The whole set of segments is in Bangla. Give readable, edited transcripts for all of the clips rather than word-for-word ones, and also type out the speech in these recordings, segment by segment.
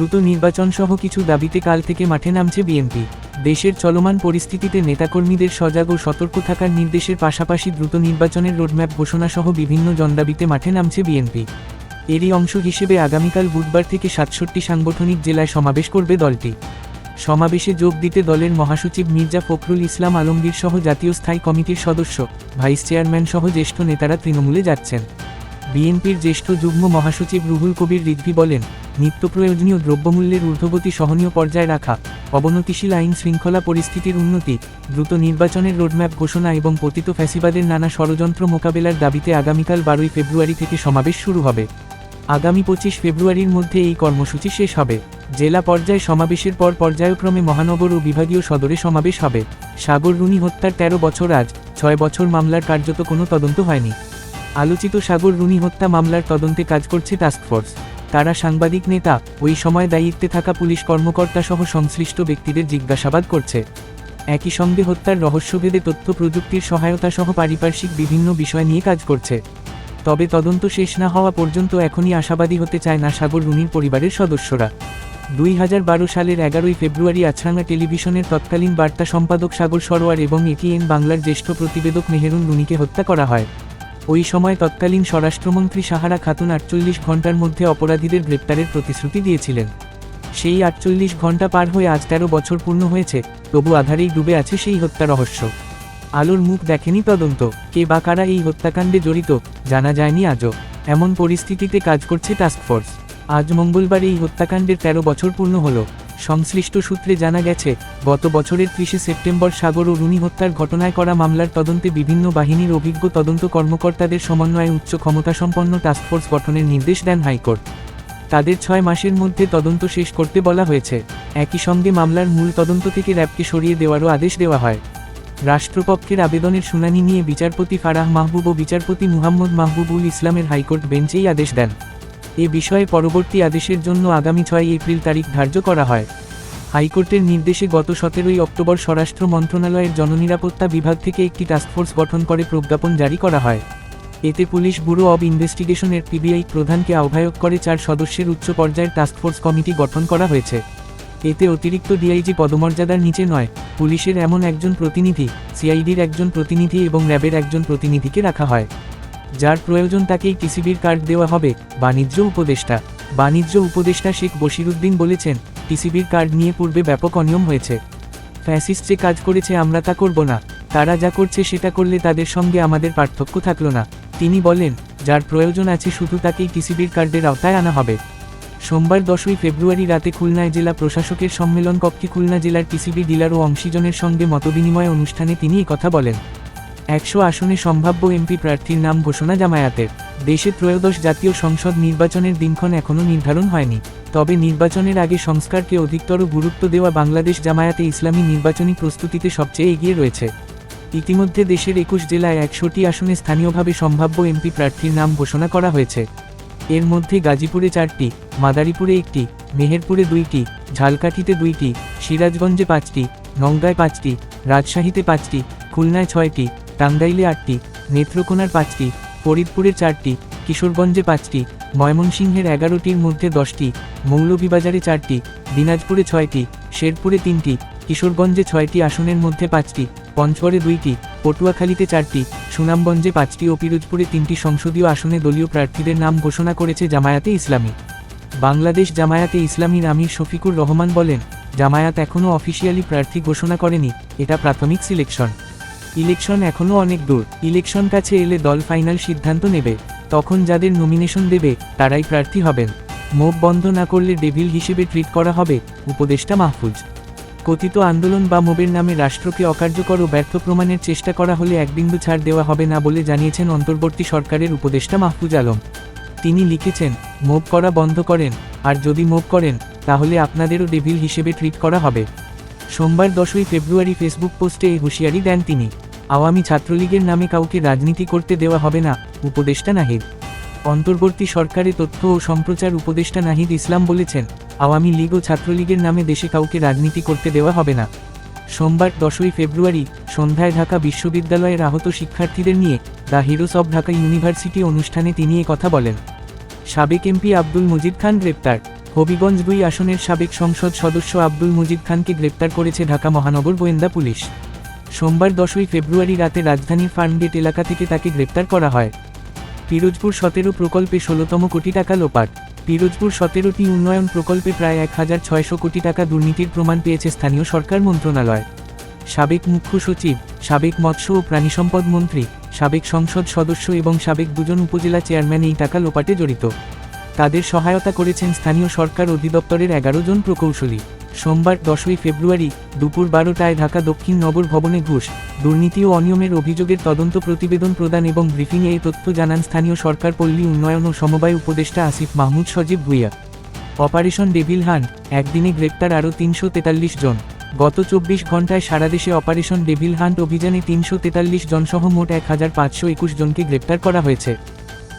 দ্রুত নির্বাচনসহ কিছু দাবিতে কাল থেকে মাঠে নামছে বিএনপি। দেশের চলমান পরিস্থিতিতে নেতাকর্মীদের সজাগ ও সতর্ক থাকার নির্দেশের পাশাপাশি দ্রুত নির্বাচনের রোডম্যাপ ঘোষণাসহ বিভিন্ন জনদাবিতে মাঠে নামছে বিএনপি। এরই অংশ হিসেবে আগামীকাল বুধবার থেকে ৬৭ সাংগঠনিক জেলায় সমাবেশ করবে দলটি। সমাবেশে যোগ দিতে দলের মহাসচিব মির্জা ফখরুল ইসলাম আলমগীর সহ জাতীয় স্থায়ী কমিটির সদস্য, ভাইস চেয়ারম্যান সহ জ্যেষ্ঠ নেতারা তৃণমূলে যাচ্ছেন। বিএনপির জ্যেষ্ঠ যুগ্ম মহাসচিব রুহুল কবির রিজভী বলেন, নিত্যপ্রয়োজনীয় দ্রব্যমূল্যের ঊর্ধ্বগতি সহনীয় পর্যায়ে রাখা, অবনতিশীল আইন শৃঙ্খলা পরিস্থিতির উন্নতি, দ্রুত নির্বাচনের রোডম্যাপ ঘোষণা এবং পতিত ফ্যাসিবাদের নানা ষড়যন্ত্র মোকাবেলার দাবিতে আগামীকাল ১২ ফেব্রুয়ারি থেকে সমাবেশ শুরু হবে। আগামী ২৫ ফেব্রুয়ারির মধ্যে এই কর্মসূচি শেষ হবে। জেলা পর্যায়ে সমাবেশের পর পর্যায়ক্রমে মহানগর ও বিভাগীয় সদরে সমাবেশ হবে। সাগর রুনি হত্যার ১৩ বছর আজ, ৬ বছর মামলার কার্যত কোনো তদন্ত হয়নি। আলোচিত সাগর রুনি হত্যা মামলার তদন্তে কাজ করছে টাস্কফোর্স। তারা সাংবাদিক নেতা, ওই সময় দায়িত্বে থাকা পুলিশ কর্মকর্তা সহ সংশ্লিষ্ট ব্যক্তিদের জিজ্ঞাসাবাদ করছে। একই সঙ্গে হত্যার রহস্যভেদে তথ্য প্রযুক্তির সহায়তা সহ পারিপার্শ্বিক বিভিন্ন বিষয় নিয়ে কাজ করছে। তবে তদন্ত শেষ না হওয়া পর্যন্ত এখনই আশাবাদী হতে চায় না সাগর রুনির পরিবারের সদস্যরা। ২০১২ সালের ১১ ফেব্রুয়ারি আছরাঙ্গা টেলিভিশনের তৎকালীন বার্তা সম্পাদক সাগর সরোয়ার এবং এটিএন বাংলার জ্যেষ্ঠ প্রতিবেদক মেহেরুন রুনিকে হত্যা করা হয়। ওই সময় তৎকালীন স্বরাষ্ট্রমন্ত্রী সাহারা খাতুন ৪৮ ঘণ্টার মধ্যে অপরাধীদের গ্রেপ্তারের প্রতিশ্রুতি দিয়েছিলেন। সেই ৪৮ ঘণ্টা পার হয়ে আজ ১৩ বছর পূর্ণ হয়েছে, তবু আধারেই ডুবে আছে সেই হত্যা রহস্য। আলোর মুখ দেখেনি তদন্ত, কে বা কারা এই হত্যাকাণ্ডে জড়িত জানা যায়নি আজও। এমন পরিস্থিতিতে কাজ করছে টাস্কফোর্স। আজ মঙ্গলবার এই হত্যাকাণ্ডের ১৩ বছর পূর্ণ হল। সংশ্লিষ্ট সূত্রে জানা গেছে, গত বছরের ৩০ সেপ্টেম্বর সাগর ও রুনি হত্যার ঘটনায় করা মামলার তদন্তে বিভিন্ন বাহিনীর অভিজ্ঞ তদন্ত কর্মকর্তাদের সমন্বয়ে উচ্চ ক্ষমতাসম্পন্ন টাস্কফোর্স গঠনের নির্দেশ দেন হাইকোর্ট। তাদের ৬ মাসের মধ্যে তদন্ত শেষ করতে বলা হয়েছে। একই সঙ্গে মামলার মূল তদন্ত থেকে র্যাবকে সরিয়ে দেওয়ারও আদেশ দেওয়া হয়। রাষ্ট্রপক্ষের আবেদনের শুনানি নিয়ে বিচারপতি ফারাহ মাহবুব ও বিচারপতি মুহাম্মদ মাহবুবুল ইসলামের হাইকোর্ট বেঞ্চ এই আদেশ দেন। এ বিষয়ে পরবর্তী আদেশের জন্য আগামী ৬ এপ্রিল তারিখ ধার্য করা হয়। হাইকোর্টের নির্দেশে গত ১৭ অক্টোবর স্বরাষ্ট্র মন্ত্রণালয়ের জননিরাপত্তা বিভাগ থেকে একটি টাস্কফোর্স গঠন করে প্রজ্ঞাপন জারি করা হয়। এতে পুলিশ ব্যুরো অব ইনভেস্টিগেশনের পিবিআই প্রধানকে আহ্বায়ক করে ৪ সদস্যের উচ্চ পর্যায়ের টাস্কফোর্স কমিটি গঠন করা হয়েছে। এতে অতিরিক্ত ডিআইজি পদমর্যাদার নিচে নয়, পুলিশের এমন একজন প্রতিনিধি, সিআইডির একজন প্রতিনিধি এবং র্যাবের একজন প্রতিনিধিকে রাখা হয়। যার প্রয়োজন তাকেই টিসিবির কার্ড দেওয়া হবে। বাণিজ্য উপদেষ্টা শেখ বশিরউদ্দিন বলেছেন, টিসিবির কার্ড নিয়ে পূর্বে ব্যাপক অনিয়ম হয়েছে। ফ্যাসিস্ট যে কাজ করেছে আমরা তা করব না, তারা যা করছে সেটা করলে তাদের সঙ্গে আমাদের পার্থক্য থাকল না। তিনি বলেন, যার প্রয়োজন আছে শুধু তাকেই টিসিবির কার্ডের আওতায় আনা হবে। সোমবার ১০ ফেব্রুয়ারি রাতে খুলনায় জেলা প্রশাসকের সম্মেলন কক্ষে খুলনা জেলার টিসিবি ডিলার ও অংশীজনের সঙ্গে মতবিনিময় অনুষ্ঠানে তিনি এই কথা বলেন। ১০০ আসনে সম্ভাব্য এমপি প্রার্থীর নাম ঘোষণা জামায়াতের। দেশে ত্রয়োদশ জাতীয় সংসদ নির্বাচনের দিনক্ষণ এখনও নির্ধারণ হয়নি। তবে নির্বাচনের আগে সংস্কারকে অধিকতর গুরুত্ব দেওয়া বাংলাদেশ জামায়াতে ইসলামী নির্বাচনী প্রস্তুতিতে সবচেয়ে এগিয়ে রয়েছে। ইতিমধ্যে দেশের ২১ জেলায় ১০০টি আসনে স্থানীয়ভাবে সম্ভাব্য এমপি প্রার্থীর নাম ঘোষণা করা হয়েছে। এর মধ্যে গাজীপুরে ৪টি, মাদারীপুরে ১টি, মেহেরপুরে ২টি, ঝালকাঠিতে ২টি, সিরাজগঞ্জে ৫টি, নওগাঁয় ৫টি, রাজশাহীতে ৫টি, খুলনায় ৬টি, টাঙ্গাইলে ৮টি, নেত্রকোনার ৫টি, ফরিদপুরে ৪টি, কিশোরগঞ্জে ৫টি, ময়মনসিংহের ১১টির মধ্যে ১০টি, মৌলভীবাজারে ৪টি, দিনাজপুরে ৬টি, শেরপুরে ৩টি, কিশোরগঞ্জে ৬টি আসনের মধ্যে ৫টি, পঞ্চগড়ে ২টি, পটুয়াখালীতে ৪টি, সুনামগঞ্জে 5টি ও পিরোজপুরে ৩টি সংসদীয় আসনে দলীয় প্রার্থীদের নাম ঘোষণা করেছে জামায়াতে ইসলামী। বাংলাদেশ জামায়াতে ইসলামীর আমির শফিকুর রহমান বলেন, জামায়াত এখনও অফিসিয়ালি প্রার্থী ঘোষণা করেনি, এটা প্রাথমিক সিলেকশন। ইলেকশন এখনও অনেক দূর। ইলেকশন কাছে এলে দল ফাইনাল সিদ্ধান্ত নেবে। তখন যাদের নমিনেশন দেবে তারাই প্রার্থী হবেন। মুখ বন্ধ না করলে ডেভিল হিসেবে ট্রিট করা হবে, উপদেষ্টা মাহফুজ। কথিত আন্দোলন বা মোবের নামে রাষ্ট্রকে অকার্যকর ও ব্যর্থ প্রমাণের চেষ্টা করা হলে এক বিন্দু ছাড় দেওয়া হবে না বলে জানিয়েছেন অন্তর্বর্তী সরকারের উপদেষ্টা মাহফুজ আলম। তিনি লিখেছেন, মোব করা বন্ধ করেন, আর যদি মোব করেন তাহলে আপনাদেরও ডেভিল হিসেবে ট্রিট করা হবে। সোমবার ১০ ফেব্রুয়ারি ফেসবুক পোস্টে এই হুঁশিয়ারি দেন তিনি। আওয়ামী ছাত্রলীগের নামে কাউকে রাজনীতি করতে দেওয়া হবে না, উপদেষ্টা নাহিদ। অন্তর্বর্তী সরকারে তথ্য ও সম্প্রচার উপদেষ্টা নাহিদ ইসলাম বলেছেন, আওয়ামী লীগ ও ছাত্রলীগের নামে দেশে কাউকে রাজনীতি করতে দেওয়া হবে না। সোমবার ১০ ফেব্রুয়ারি সন্ধ্যায় ঢাকা বিশ্ববিদ্যালয়ের আহত শিক্ষার্থীদের নিয়ে the heroes of Dhaka university অনুষ্ঠানে তিনি কথা বলেন। সাবেক এমপি আব্দুল মজিদ খান গ্রেপ্তার। হবিগঞ্জ ২ আসনের সাবেক সংসদ সদস্য আব্দুল মজিদ খানকে গ্রেপ্তার করেছে ঢাকা মহানগর গোয়েন্দা পুলিশ। সোমবার ১০ই ফেব্রুয়ারি রাতে রাজধানীর ফার্মগেট এলাকা থেকে তাকে গ্রেপ্তার করা হয়। পিরোজপুর ১৭ প্রকল্পে ১৬তম কোটি টাকা লোপাট। পিরোজপুর ১৭টি উন্নয়ন প্রকল্পে প্রায় ১,৬০০ কোটি টাকা দুর্নীতির প্রমাণ পেয়েছে স্থানীয় সরকার মন্ত্রণালয়। সাবেক মুখ্য সচিব, সাবেক মৎস্য ও প্রাণিসম্পদ মন্ত্রী, সাবেক সংসদ সদস্য এবং সাবেক ২ জন উপজেলা চেয়ারম্যান এই টাকা লোপাটে জড়িত। তাদের সহায়তা করেছেন স্থানীয় সরকার অধিদপ্তরের ১১ জন প্রকৌশলী। সোমবার ১০ই ফেব্রুয়ারি দুপুর ১২টায় ঢাকা দক্ষিণ নগর ভবনে ঘুষ, দুর্নীতি ও অনিয়মের অভিযোগের তদন্ত প্রতিবেদন প্রদান এবং ব্রিফিংয়ে এই তথ্য জানান স্থানীয় সরকার পল্লী উন্নয়ন ও সমবায় উপদেষ্টা আসিফ মাহমুদ সজীব ভুঁইয়া। অপারেশন ডেভিল হান্ট, একদিনে গ্রেপ্তার আরও ৩৪৩ জন। গত ২৪ ঘণ্টায় সারা দেশে অপারেশন ডেভিল হান্ট অভিযানে ৩৪৩ জনসহ মোট ১,৫২১ জনকে গ্রেপ্তার করা হয়েছে।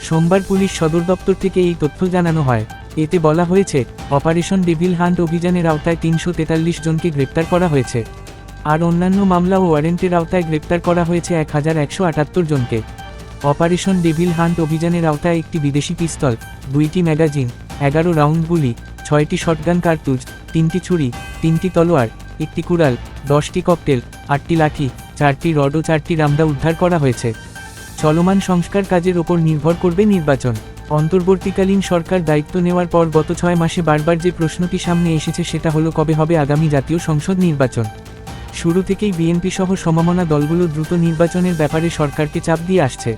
সোমবার পুলিশ সদর দপ্তর থেকে এই তথ্য জানানো হয়। এতে বলা হয়েছে, অপারেশন ডেভিল হান্ট অভিযানের আওতায় ৩৪৩ জনকে গ্রেপ্তার করা হয়েছে। আর অন্যান্য মামলা ও ওয়ারেন্টের আওতায় গ্রেপ্তার করা হয়েছে ১,১৭৮ জনকে। অপারেশন ডেভিল হান্ট অভিযানের আওতায় একটি বিদেশি পিস্তল, ২টি ম্যাগাজিন, ১১ রাউন্ড গুলি, ৬টি শটগান কার্তুজ, ৩টি ছুরি, ৩টি তলোয়ার, ১টি কুড়াল, ১০টি ককটেল, ৮টি লাঠি, ৪টি রড ও ৪টি রামদা উদ্ধার করা হয়েছে। চলমান সংস্কার কাজের ওপর নির্ভর করবে নির্বাচন। অন্তর্বর্তীকালীন সরকার দায়িত্ব নেওয়ার পর গত ৬ মাসে বারবার যে প্রশ্নটি সামনে এসেছে সেটা হলো কবে হবে আগামী জাতীয় সংসদ নির্বাচন। শুরু থেকেই বিএনপি সহ সমমনা দলগুলো দ্রুত নির্বাচনের ব্যাপারে সরকারকে চাপ দিয়ে আসছে।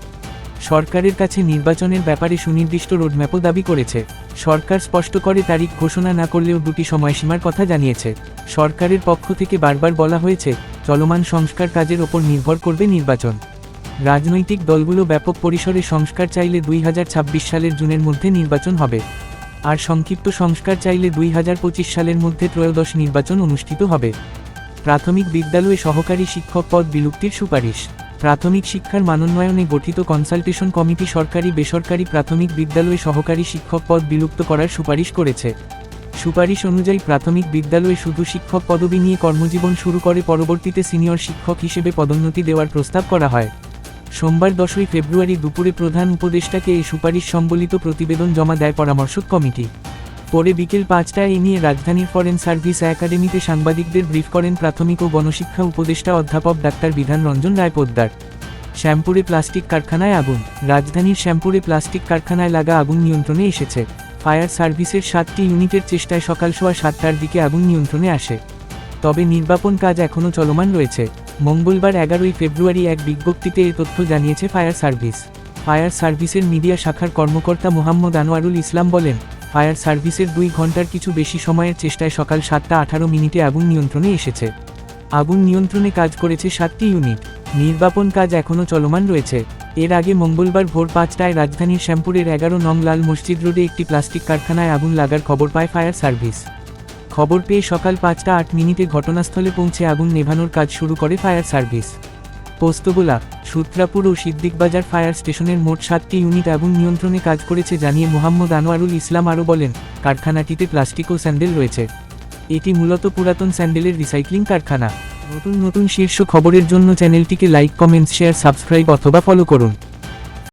সরকারের কাছে নির্বাচনের ব্যাপারে সুনির্দিষ্ট রোডম্যাপও দাবি করেছে। সরকার স্পষ্ট করে তারিখ ঘোষণা না করলেও দুটি সময়সীমার কথা জানিয়েছে। সরকারের পক্ষ থেকে বারবার বলা হয়েছে, চলমান সংস্কার কাজের ওপর নির্ভর করবে নির্বাচন। রাজনৈতিক দলগুলো ব্যাপক পরিসরে সংস্কার চাইলে ২০২৬ সালের জুনের মধ্যে নির্বাচন হবে। আর সংক্ষিপ্ত সংস্কার চাইলে ২০২৫ সালের মধ্যে ত্রয়োদশ নির্বাচন অনুষ্ঠিত হবে। প্রাথমিক বিদ্যালয়ে সহকারী শিক্ষক পদ বিলুপ্তির সুপারিশ। প্রাথমিক শিক্ষার মানোন্নয়নে গঠিত কনসালটেশন কমিটি সরকারি বেসরকারি প্রাথমিক বিদ্যালয়ে সহকারী শিক্ষক পদ বিলুপ্ত করার সুপারিশ করেছে। সুপারিশ অনুযায়ী প্রাথমিক বিদ্যালয়ে শুধু শিক্ষক পদবি নিয়ে কর্মজীবন শুরু করে পরবর্তীতে সিনিয়র শিক্ষক হিসেবে পদোন্নতি দেওয়ার প্রস্তাব করা হয়। সোমবার ১০ই ফেব্রুয়ারি দুপুরে প্রধান উপদেষ্টাকে এই সুপারিশ সম্বলিত প্রতিবেদন জমা দেয় পরামর্শক কমিটি। পরে বিকেল ৫টায় এ নিয়ে রাজধানীর ফরেন সার্ভিস একাডেমিতে সাংবাদিকদের ব্রিফ করেন প্রাথমিক ও গণশিক্ষা উপদেষ্টা অধ্যাপক ডাক্তার বিধান রঞ্জন রায় পোদ্দার। শ্যামপুরে প্লাস্টিক কারখানায় আগুন। রাজধানীর শ্যামপুরে প্লাস্টিক কারখানায় লাগা আগুন নিয়ন্ত্রণে এসেছে। ফায়ার সার্ভিসের ৭টি ইউনিটের চেষ্টায় সকাল সোয়া ৭টার দিকে আগুন নিয়ন্ত্রণে আসে। তবে নির্বাপন কাজ এখনও চলমান রয়েছে। মঙ্গলবার ১১ই ফেব্রুয়ারি এক বিজ্ঞপ্তিতে এ তথ্য জানিয়েছে ফায়ার সার্ভিস। ফায়ার সার্ভিসের মিডিয়া শাখার কর্মকর্তা মোহাম্মদ আনোয়ারুল ইসলাম বলেন, ফায়ার সার্ভিসের ২ ঘণ্টার কিছু বেশি সময়ের চেষ্টায় সকাল ৭টা ১৮ আগুন নিয়ন্ত্রণে এসেছে। আগুন নিয়ন্ত্রণে কাজ করেছে ৭টি ইউনিট। নির্বাপন কাজ এখনও চলমান রয়েছে। এর আগে মঙ্গলবার ভোর ৫টায় রাজধানীর শ্যামপুরের ১১ নং লাল মসজিদ রোডে একটি প্লাস্টিক কারখানায় আগুন লাগার খবর পায় ফায়ার সার্ভিস। খবর পেয়ে সকাল ৫টা ৮ ঘটনাস্থলে পৌঁছে আগুন নেভানোর কাজ শুরু করে ফায়ার সার্ভিস। পোস্তগোলা, সূত্রাপুর ও সিদ্দিকবাজার ফায়ার স্টেশনের মোট ৭টি ইউনিট আগুন নিয়ন্ত্রণে কাজ করেছে জানিয়ে মোহাম্মদ আনোয়ারুল ইসলাম আরও বলেন, কারখানাটিতে প্লাস্টিক ও স্যান্ডেল রয়েছে। এটি মূলত পুরাতন স্যান্ডেলের রিসাইক্লিং কারখানা। নতুন নতুন শীর্ষ খবরের জন্য চ্যানেলটিকে লাইক, কমেন্টস, শেয়ার, সাবস্ক্রাইব অথবা ফলো করুন।